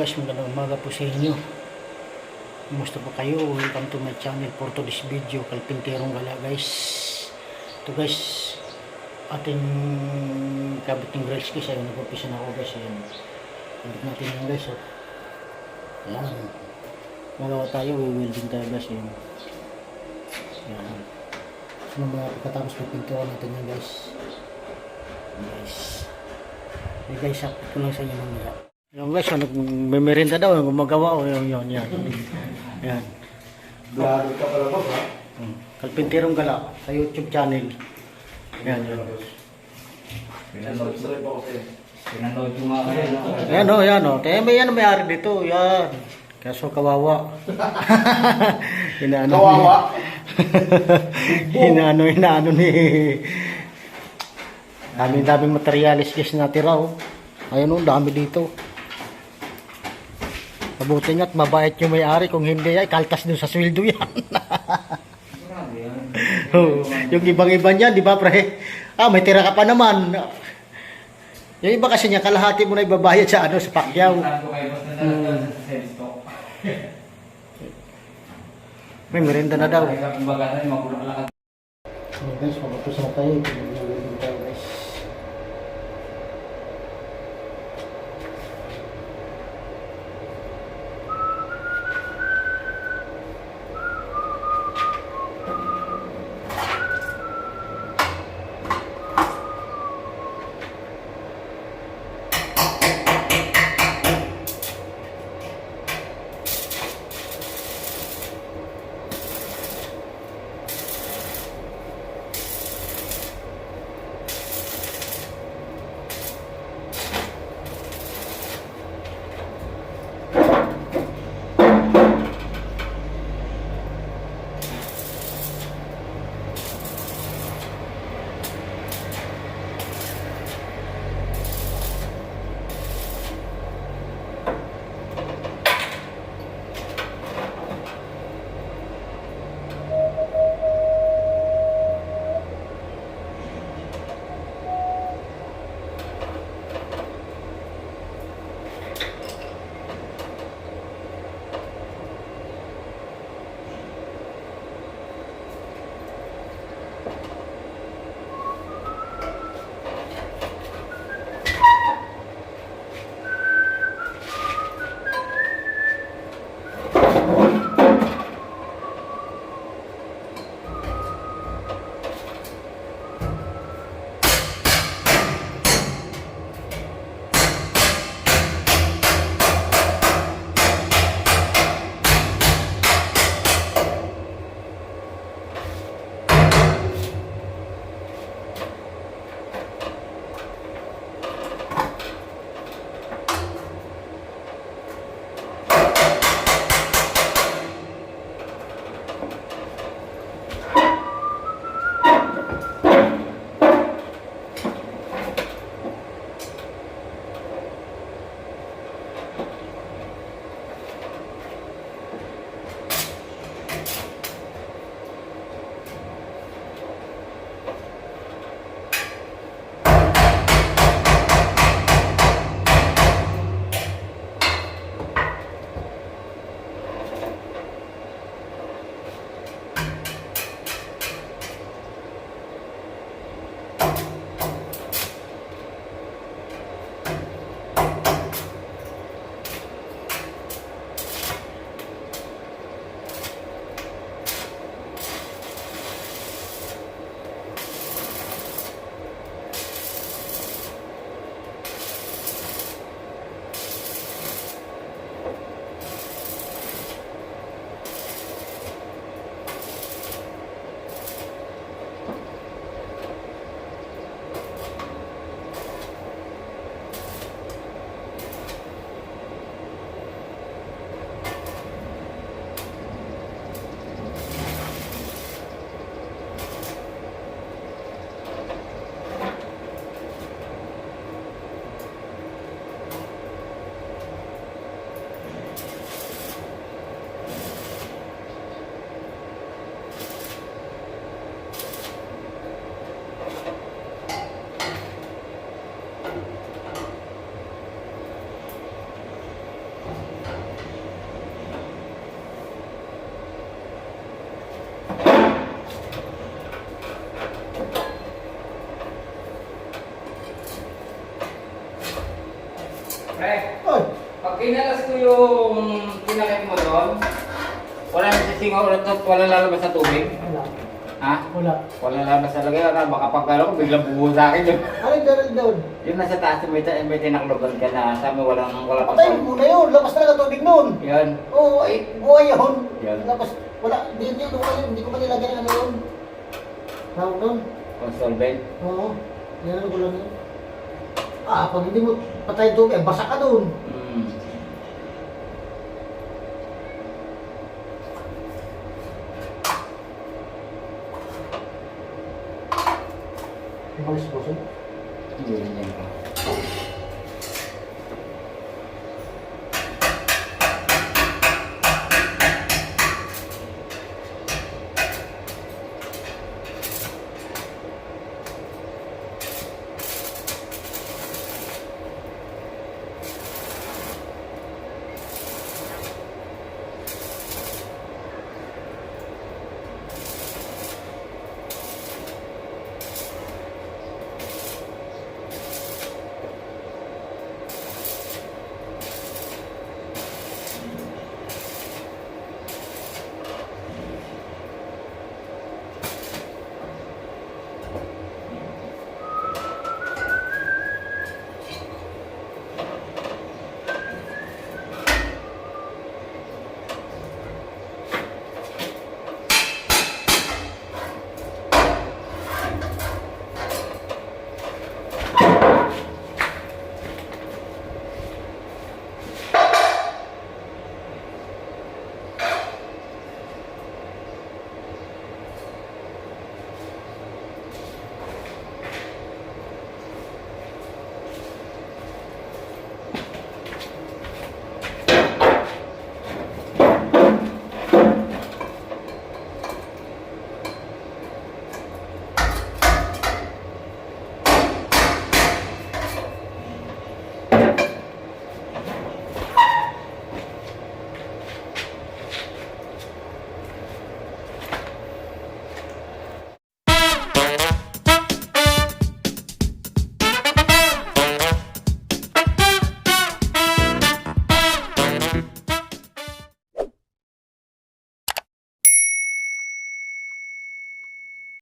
guys, magandang umaga po sa inyo. Kumusta po kayo? Welcome to my channel for today's video, Kalpinterong Gala guys. Ito guys, ating kabiting grills guys. Ayun, nag-upisa na ako guys. Ayun, kabit natin yan guys. Oh. Ayan, magawa tayo, welding tayo guys. Ayun. Ayan. So, mga pagkatapos na pintuan natin yan guys. Guys, hey guys, update ko lang sa inyo mamaya. Yung guys, nagme-merinda daw, gumagawa o yun, yan. Yan. Vlogger ka pala ba ba? Kalpinterong Gala sa YouTube channel. Yan, yan. Subscribe ako sa'yo. Pinanood ko nga kayo. Yan o, yan o. Kaya may yan may-ari dito, yan. Kaso kawawa. Kawawa? Inaano ni... Daming materialis guys na tira o. Ayun o, dami dito. Mabuti nga't mabait yung may-ari, kung hindi ay kaltas doon sa sweldo yan. Oh, yung ibang-iba niyan, di ba pre? Ah, may tira ka pa naman. Yung iba kasi niya, kalahati mo na ibabayad sa ano, sa pakyaw. May merienda na daw. So guys, pagkatapos na tayo. Guys. yung pinakit mo doon, wala na sa singaw ulit at wala lalabas sa tubig. Wala. Ha? Wala. Wala lalabas sa lagay. Baka pag ko, biglang bubuo sa akin yun. Ano yung daral doon? Yung nasa taas, may tinakloban ka na. Sa amin wala pang Patay mo na yun. Labas talaga tubig noon. Yan. Oo, ay, buhay yun. Yan. Labas, wala, hindi yun, hindi ko pa nilagyan ng ano yun. Tawag doon. Consolvent. Oo, yan ano ko lang yun. Pag hindi mo patay tubig, basa ka doon. Hmm. Umalis po siya. Hindi rin yan.